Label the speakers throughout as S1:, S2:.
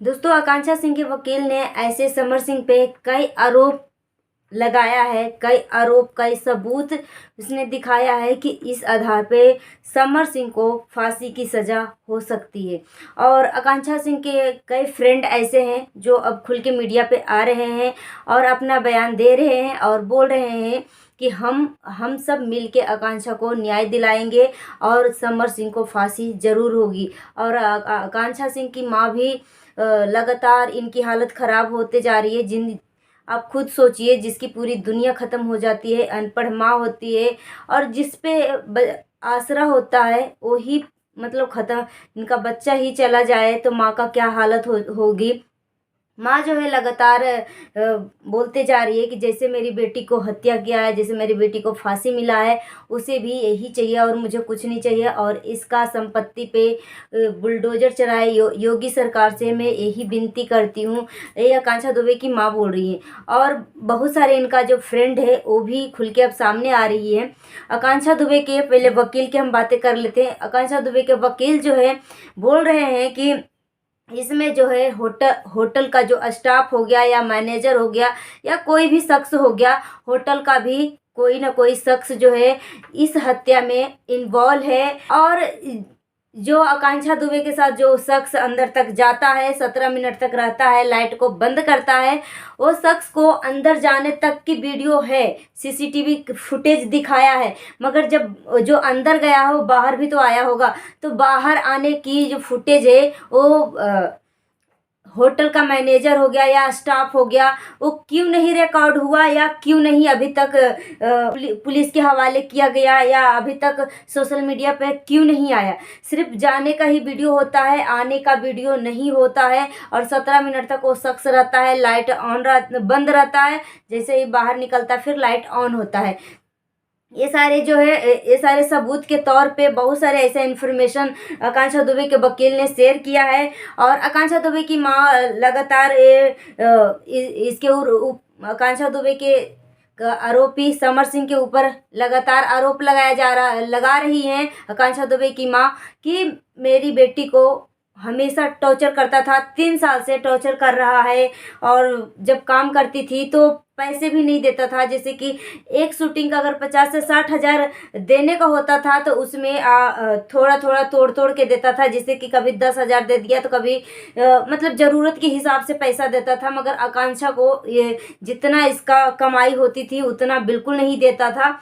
S1: दोस्तों, आकांक्षा सिंह के वकील ने ऐसे समर सिंह पे कई आरोप लगाया है, कई आरोप, कई सबूत उसने दिखाया है कि इस आधार पे समर सिंह को फांसी की सज़ा हो सकती है। और आकांक्षा सिंह के कई फ्रेंड ऐसे हैं जो अब खुल के मीडिया पे आ रहे हैं और अपना बयान दे रहे हैं और बोल रहे हैं कि हम सब मिल के आकांक्षा को न्याय दिलाएंगे और समर सिंह को फांसी ज़रूर होगी। और आकांक्षा सिंह की माँ भी लगातार इनकी हालत ख़राब होते जा रही है। जिन आप खुद सोचिए, जिसकी पूरी दुनिया ख़त्म हो जाती है, अनपढ़ माँ होती है और जिस पे आसरा होता है वही मतलब ख़त्म, इनका बच्चा ही चला जाए तो माँ का क्या हालत होगी। माँ जो है लगातार बोलते जा रही है कि जैसे मेरी बेटी को हत्या किया है, जैसे मेरी बेटी को फांसी मिला है, उसे भी यही चाहिए और मुझे कुछ नहीं चाहिए। और इसका संपत्ति पे बुलडोजर चलाए योगी सरकार से मैं यही विनती करती हूँ। ये आकांक्षा दुबे की माँ बोल रही है और बहुत सारे इनका जो फ्रेंड है वो भी खुल के अब सामने आ रही है। आकांक्षा दुबे के पहले वकील की हम बातें कर लेते हैं। आकांक्षा दुबे के वकील जो है बोल रहे हैं कि इसमें जो है होटल का जो स्टाफ हो गया या मैनेजर हो गया या कोई भी शख्स हो गया, होटल का भी कोई ना कोई शख्स जो है इस हत्या में इन्वॉल्व है। और जो आकांक्षा दुबे के साथ जो शख्स अंदर तक जाता है, 17 मिनट तक रहता है, लाइट को बंद करता है, वो शख्स को अंदर जाने तक की वीडियो है, सीसीटीवी फुटेज दिखाया है। मगर जब जो अंदर गया हो बाहर भी तो आया होगा, तो बाहर आने की जो फुटेज है वो होटल का मैनेजर हो गया या स्टाफ हो गया, वो क्यों नहीं रिकॉर्ड हुआ या क्यों नहीं अभी तक पुलिस के हवाले किया गया या अभी तक सोशल मीडिया पे क्यों नहीं आया। सिर्फ जाने का ही वीडियो होता है, आने का वीडियो नहीं होता है। और 17 मिनट तक वो शख्स रहता है, लाइट बंद रहता है, जैसे ही बाहर निकलता है फिर लाइट ऑन होता है। ये सारे जो है ये सारे सबूत के तौर पे बहुत सारे ऐसे इन्फॉर्मेशन आकांक्षा दुबे के वकील ने शेयर किया है। और आकांक्षा दुबे की माँ लगातार आकांक्षा दुबे के आरोपी समर सिंह के ऊपर लगातार आरोप लगा रही हैं आकांक्षा दुबे की माँ कि मेरी बेटी को हमेशा टॉर्चर करता था, 3 साल से टॉर्चर कर रहा है। और जब काम करती थी तो पैसे भी नहीं देता था, जैसे कि एक शूटिंग का अगर 50 से 60 हज़ार देने का होता था तो उसमें थोड़ा थोड़ा तोड़ तोड़ के देता था, जैसे कि कभी 10 हज़ार दे दिया तो कभी मतलब ज़रूरत के हिसाब से पैसा देता था। मगर आकांक्षा को ये जितना इसका कमाई होती थी उतना बिल्कुल नहीं देता था,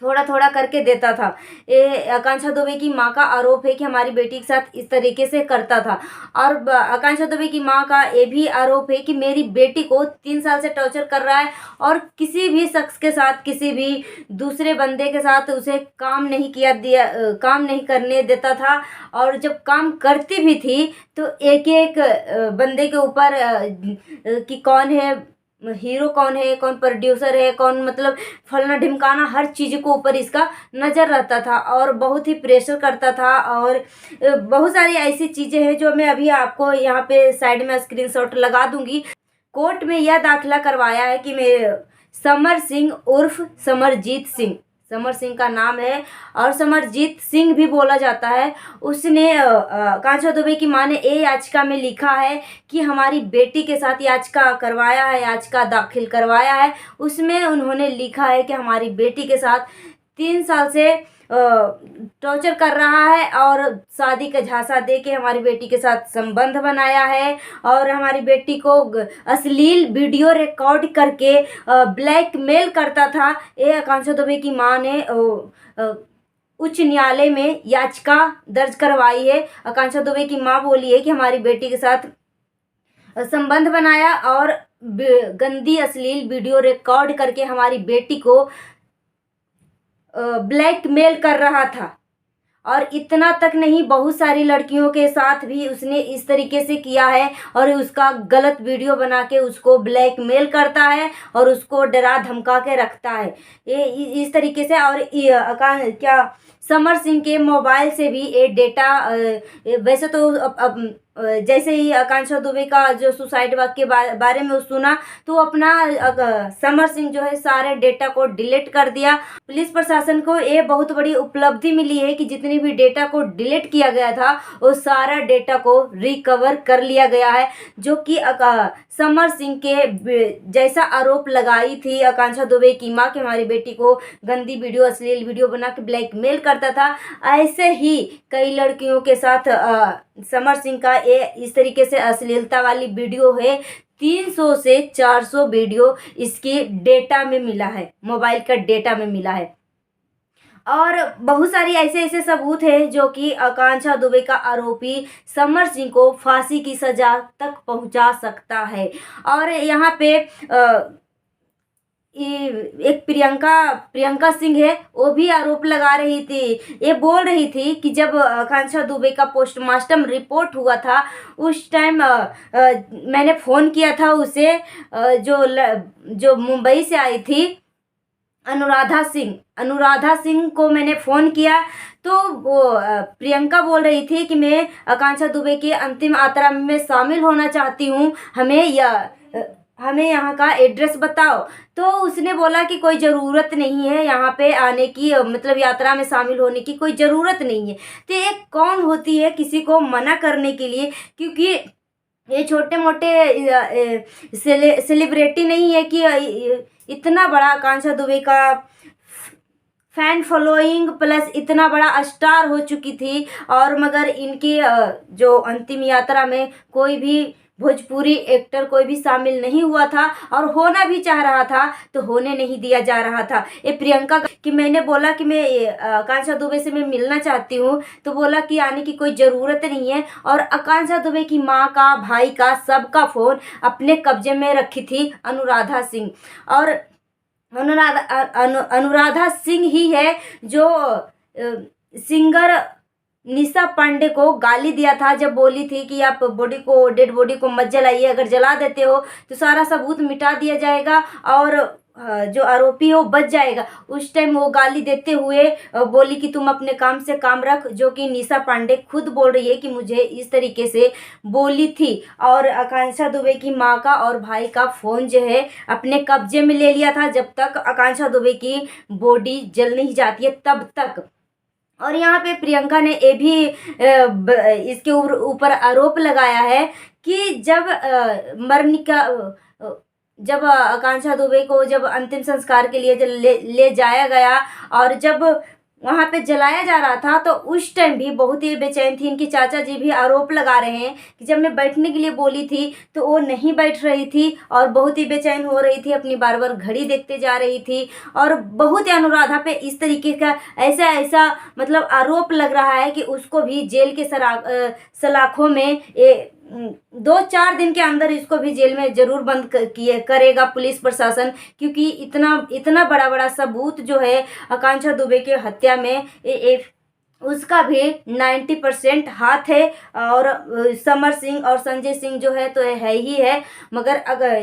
S1: थोड़ा थोड़ा करके देता था। ये आकांक्षा दुबे की माँ का आरोप है कि हमारी बेटी के साथ इस तरीके से करता था। और आकांक्षा दुबे की माँ का ये भी आरोप है कि मेरी बेटी को 3 साल से टॉर्चर कर रहा है और किसी भी शख्स के साथ, किसी भी दूसरे बंदे के साथ उसे काम नहीं करने देता था। और जब काम करती भी थी तो एक एक बंदे के ऊपर कि कौन है हीरो, कौन है, कौन प्रोड्यूसर है, कौन मतलब फलना ढिमकाना, हर चीज़ को ऊपर इसका नज़र रहता था और बहुत ही प्रेशर करता था। और बहुत सारी ऐसी चीज़ें हैं जो मैं अभी आपको यहाँ पे साइड में स्क्रीनशॉट लगा दूंगी। कोर्ट में यह दाखिला करवाया है कि मैं समर सिंह उर्फ समरजीत सिंह, समर सिंह का नाम है और समरजीत सिंह भी बोला जाता है। उसने आकांक्षा दुबे की माँ ने ये याचिका में लिखा है कि हमारी बेटी के साथ याचिका दाखिल करवाया है। उसमें उन्होंने लिखा है कि हमारी बेटी के साथ 3 साल से टॉर्चर कर रहा है और शादी का झांसा दे के हमारी बेटी के साथ संबंध बनाया है और हमारी बेटी को अश्लील वीडियो रिकॉर्ड करके ब्लैकमेल करता था। ये आकांक्षा दुबे की माँ ने उच्च न्यायालय में याचिका दर्ज करवाई है। आकांक्षा दुबे की माँ बोली है कि हमारी बेटी के साथ संबंध बनाया और गंदी अश्लील वीडियो रिकॉर्ड करके हमारी बेटी को ब्लैकमेल कर रहा था। और इतना तक नहीं, बहुत सारी लड़कियों के साथ भी उसने इस तरीके से किया है और उसका गलत वीडियो बना के उसको ब्लैकमेल करता है और उसको डरा धमका के रखता है ये इस तरीके से। और क्या समर सिंह के मोबाइल से भी ये डेटा वैसे तो अब जैसे ही आकांक्षा दुबे का जो सुसाइड वाक़ के बारे में वो सुना, तो अपना समर सिंह जो है सारे डेटा को डिलीट कर दिया। पुलिस प्रशासन को ये बहुत बड़ी उपलब्धि मिली है कि जितनी भी डेटा को डिलीट किया गया था वो सारा डेटा को रिकवर कर लिया गया है, जो कि समर सिंह के जैसा आरोप लगाई थी आकांक्षा दुबे की माँ कि हमारी बेटी को गंदी वीडियो, अश्लील वीडियो बना के ब्लैकमेल करता था, ऐसे ही कई लड़कियों के साथ समर सिंह का ये इस तरीके से अश्लीलता वाली वीडियो है। 300 से 400 वीडियो इसकी डेटा में मिला है, मोबाइल का डेटा में मिला है। और बहुत सारी ऐसे ऐसे सबूत हैं जो कि आकांक्षा दुबे का आरोपी समर सिंह को फांसी की सजा तक पहुंचा सकता है। और यहाँ पे एक प्रियंका सिंह है, वो भी आरोप लगा रही थी। ये बोल रही थी कि जब आकांक्षा दुबे का पोस्टमार्टम रिपोर्ट हुआ था उस टाइम मैंने फ़ोन किया था उसे, जो मुंबई से आई थी अनुराधा सिंह को मैंने फ़ोन किया, तो वो प्रियंका बोल रही थी कि मैं आकांक्षा दुबे की अंतिम यात्रा में शामिल होना चाहती हूँ, हमें यहाँ का एड्रेस बताओ। तो उसने बोला कि कोई ज़रूरत नहीं है यहाँ पे आने की, मतलब यात्रा में शामिल होने की कोई ज़रूरत नहीं है। तो ये कौन होती है किसी को मना करने के लिए, क्योंकि ये छोटे मोटे सेलिब्रिटी नहीं है कि इतना बड़ा आकांक्षा दुबे का फैन फॉलोइंग प्लस इतना बड़ा स्टार हो चुकी थी, और मगर इनकी जो अंतिम यात्रा में कोई भी भोजपुरी एक्टर कोई भी शामिल नहीं हुआ था, और होना भी चाह रहा था तो होने नहीं दिया जा रहा था। ये प्रियंका कि मैंने बोला कि मैं आकांक्षा दुबे से मैं मिलना चाहती हूँ, तो बोला कि आने की कोई ज़रूरत नहीं है, और आकांक्षा दुबे की माँ का, भाई का, सबका फ़ोन अपने कब्जे में रखी थी अनुराधा सिंह। और अनुराधा सिंह ही है जो सिंगर निशा पांडे को गाली दिया था, जब बोली थी कि आप डेड बॉडी को मत जलाइए, अगर जला देते हो तो सारा सबूत मिटा दिया जाएगा और जो आरोपी हो बच जाएगा। उस टाइम वो गाली देते हुए बोली कि तुम अपने काम से काम रख, जो कि निशा पांडे खुद बोल रही है कि मुझे इस तरीके से बोली थी। और आकांक्षा दुबे की माँ का और भाई का फ़ोन जो है अपने कब्जे में ले लिया था, जब तक आकांक्षा दुबे की बॉडी जल नहीं जाती है तब तक। और यहाँ पे प्रियंका ने ये भी इसके ऊपर आरोप लगाया है कि जब आकांक्षा दुबे को जब अंतिम संस्कार के लिए ले जाया गया और जब वहाँ पे जलाया जा रहा था, तो उस टाइम भी बहुत ही बेचैन थी। इनकी चाचा जी भी आरोप लगा रहे हैं कि जब मैं बैठने के लिए बोली थी तो वो नहीं बैठ रही थी और बहुत ही बेचैन हो रही थी, अपनी बार बार घड़ी देखते जा रही थी। और बहुत ही अनुराधा पे इस तरीके का ऐसा मतलब आरोप लग रहा है कि उसको भी जेल के सलाखों में 2-4 दिन के अंदर इसको भी जेल में ज़रूर बंद करेगा पुलिस प्रशासन, क्योंकि इतना बड़ा सबूत जो है आकांक्षा दुबे के हत्या में उसका भी 90% हाथ है। और समर सिंह और संजय सिंह जो है तो है ही है, मगर अगर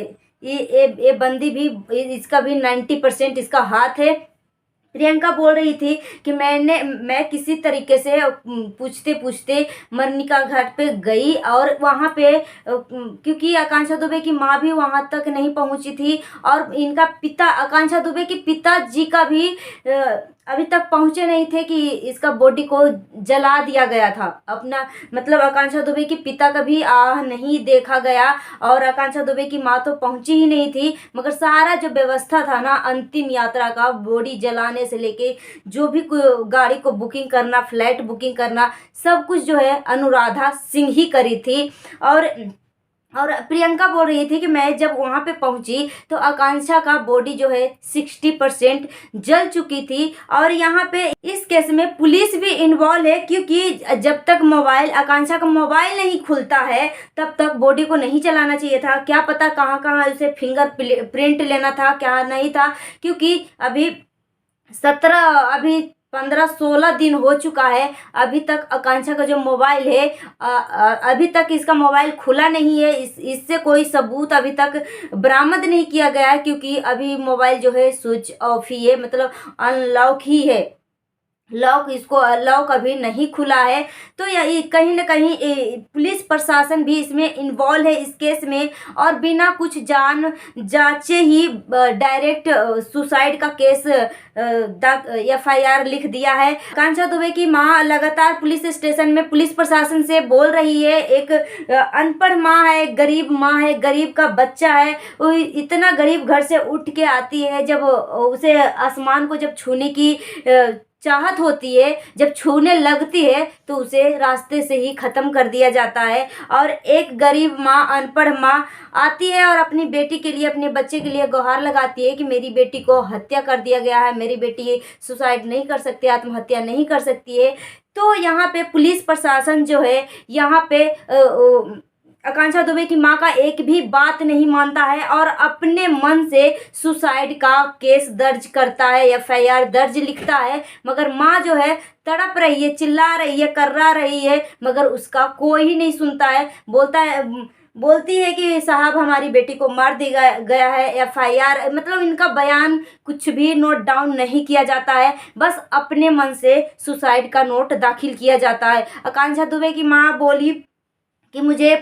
S1: ये बंदी भी, इसका भी 90% इसका हाथ है। प्रियंका बोल रही थी कि मैं किसी तरीके से पूछते पूछते मरनिका घाट पे गई, और वहाँ पे क्योंकि आकांक्षा दुबे की माँ भी वहाँ तक नहीं पहुँची थी, और इनका पिता, आकांक्षा दुबे के पिताजी का भी अभी तक पहुँचे नहीं थे कि इसका बॉडी को जला दिया गया था। अपना मतलब आकांक्षा दुबे के पिता का भी नहीं देखा गया, और आकांक्षा दुबे की माँ तो पहुँची ही नहीं थी, मगर सारा जो व्यवस्था था ना अंतिम यात्रा का, बॉडी जलाने से लेके जो भी गाड़ी को बुकिंग करना, फ्लाइट बुकिंग करना, सब कुछ जो है अनुराधा सिंह ही करी थी। और प्रियंका बोल रही थी कि मैं जब वहाँ पे पहुँची तो आकांक्षा का बॉडी जो है 60% जल चुकी थी। और यहाँ पे इस केस में पुलिस भी इन्वॉल्व है, क्योंकि जब तक आकांक्षा का मोबाइल नहीं खुलता है तब तक बॉडी को नहीं चलाना चाहिए था। क्या पता कहाँ कहाँ उसे फिंगर प्रिंट लेना था, क्या नहीं था, क्योंकि अभी 15-16 दिन हो चुका है, अभी तक आकांक्षा का जो मोबाइल है अभी तक इसका मोबाइल खुला नहीं है। इससे कोई सबूत अभी तक बरामद नहीं किया गया है, क्योंकि अभी मोबाइल जो है स्विच ऑफ ही है, मतलब अनलॉक ही है। लॉक अभी नहीं खुला है। तो यही कहीं न कहीं पुलिस प्रशासन भी इसमें इन्वॉल्व है इस केस में, और बिना कुछ जांचे ही डायरेक्ट सुसाइड का केस एफआईआर लिख दिया है। आकांक्षा दुबे की मां लगातार पुलिस स्टेशन में पुलिस प्रशासन से बोल रही है। एक अनपढ़ माँ है, गरीब माँ है, गरीब का बच्चा है, वो इतना गरीब घर से उठ के आती है, जब उसे आसमान को जब छूने की चाहत होती है, जब छूने लगती है तो उसे रास्ते से ही ख़त्म कर दिया जाता है। और एक गरीब माँ, अनपढ़ माँ आती है और अपनी बेटी के लिए, अपने बच्चे के लिए गुहार लगाती है कि मेरी बेटी को हत्या कर दिया गया है, मेरी बेटी सुसाइड नहीं कर सकती, आत्महत्या नहीं कर सकती है। तो यहाँ पे पुलिस प्रशासन जो है, यहाँ पे आकांक्षा दुबे की मां का एक भी बात नहीं मानता है और अपने मन से सुसाइड का केस दर्ज करता है, एफआईआर दर्ज लिखता है। मगर मां जो है तड़प रही है, चिल्ला रही है, कर्रा रही है, मगर उसका कोई ही नहीं सुनता है। बोलती है कि साहब हमारी बेटी को मार दिया गया है। एफआईआर मतलब इनका बयान कुछ भी नोट डाउन नहीं किया जाता है, बस अपने मन से सुसाइड का नोट दाखिल किया जाता है। आकांक्षा दुबे की मां बोली कि मुझे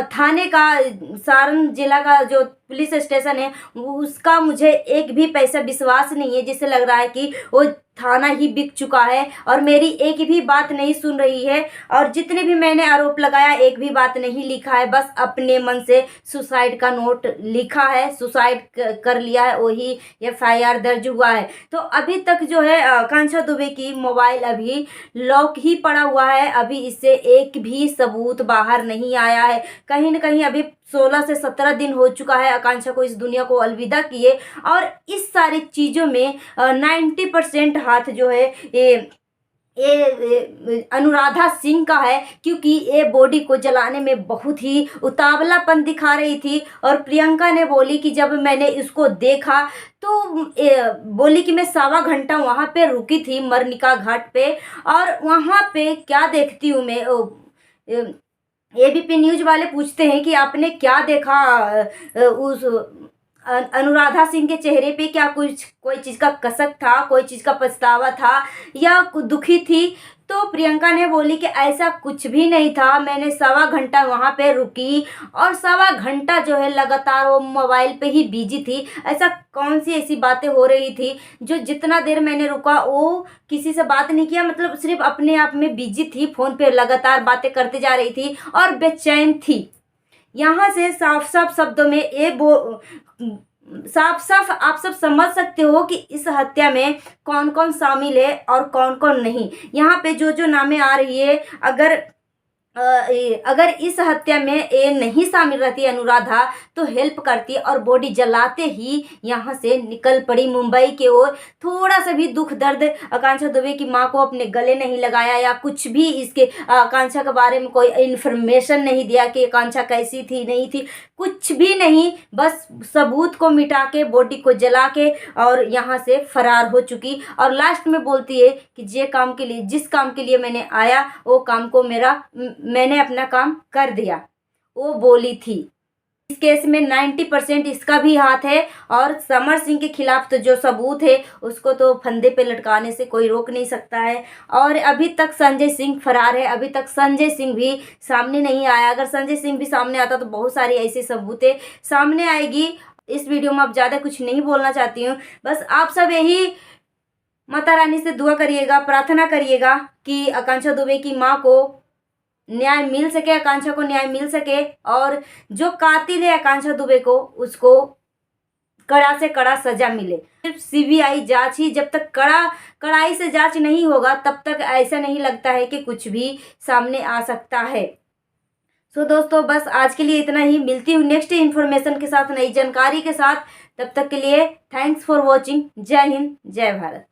S1: थाने का, सारण जिला का जो पुलिस स्टेशन है उसका मुझे एक भी पैसा विश्वास नहीं है, जिससे लग रहा है कि वो थाना ही बिक चुका है और मेरी एक भी बात नहीं सुन रही है। और जितने भी मैंने आरोप लगाया एक भी बात नहीं लिखा है, बस अपने मन से सुसाइड का नोट लिखा है, सुसाइड कर लिया है, वही एफआईआर दर्ज हुआ है। तो अभी तक जो है आकांक्षा दुबे की मोबाइल अभी लॉक ही पड़ा हुआ है, अभी इससे एक भी सबूत बाहर नहीं आया है। कहीं ना कहीं अभी 16 से 17 दिन हो चुका है आकांक्षा को इस दुनिया को अलविदा किए, और इस सारी चीज़ों में 90% हाथ जो है ये अनुराधा सिंह का है, क्योंकि ये बॉडी को जलाने में बहुत ही उतावलापन दिखा रही थी। और प्रियंका ने बोली कि जब मैंने इसको देखा तो बोली कि मैं 1.25 घंटा वहाँ पे रुकी थी मरनिका घाट पे, और वहाँ पे क्या देखती हूँ मैं, एबीपी न्यूज वाले पूछते हैं कि आपने क्या देखा उस अनुराधा सिंह के चेहरे पे, क्या कुछ कोई चीज़ का कसक था, कोई चीज़ का पछतावा था या दुखी थी। तो प्रियंका ने बोली कि ऐसा कुछ भी नहीं था, मैंने 1.25 घंटा वहाँ पे रुकी और 1.25 घंटा जो है लगातार वो मोबाइल पे ही बिजी थी। ऐसा कौन सी ऐसी बातें हो रही थी जो जितना देर मैंने रुका वो किसी से बात नहीं किया, मतलब सिर्फ अपने आप में बिजी थी, फ़ोन पे लगातार बातें करते जा रही थी और बेचैन थी। यहाँ से साफ साफ शब्दों में साफ साफ आप सब समझ सकते हो कि इस हत्या में कौन कौन शामिल है और कौन कौन नहीं। यहाँ पे जो जो नामें आ रही है, अगर इस हत्या में ये नहीं शामिल रहती अनुराधा तो हेल्प करती और बॉडी जलाते ही यहाँ से निकल पड़ी मुंबई की ओर। थोड़ा सा भी दुख दर्द आकांक्षा दुबे की माँ को अपने गले नहीं लगाया या कुछ भी इसके आकांक्षा के बारे में कोई इन्फॉर्मेशन नहीं दिया कि आकांक्षा कैसी थी नहीं थी, कुछ भी नहीं, बस सबूत को मिटा के बॉडी को जला के और यहाँ से फरार हो चुकी। और लास्ट में बोलती है कि जिस काम के लिए मैंने आया वो काम को मैंने अपना काम कर दिया, वो बोली थी। इस केस में 90% इसका भी हाथ है और समर सिंह के खिलाफ तो जो सबूत है उसको तो फंदे पे लटकाने से कोई रोक नहीं सकता है। और अभी तक संजय सिंह फरार है, अभी तक संजय सिंह भी सामने नहीं आया। अगर संजय सिंह भी सामने आता तो बहुत सारी ऐसी सबूतें सामने आएगी। इस वीडियो में अब ज़्यादा कुछ नहीं बोलना चाहती हूँ, बस आप सब यही माता रानी से दुआ करिएगा, प्रार्थना करिएगा कि आकांक्षा दुबे की माँ को न्याय मिल सके, आकांक्षा को न्याय मिल सके, और जो कातिल है आकांक्षा दुबे को उसको कड़ा से कड़ा सजा मिले। सिर्फ सीबीआई जांच ही, जब तक कड़ाई से जांच नहीं होगा तब तक ऐसा नहीं लगता है कि कुछ भी सामने आ सकता है। सो दोस्तों बस आज के लिए इतना ही, मिलती हूँ नेक्स्ट इन्फॉर्मेशन के साथ, नई जानकारी के साथ। तब तक के लिए थैंक्स फॉर वॉचिंग। जय हिंद, जय भारत।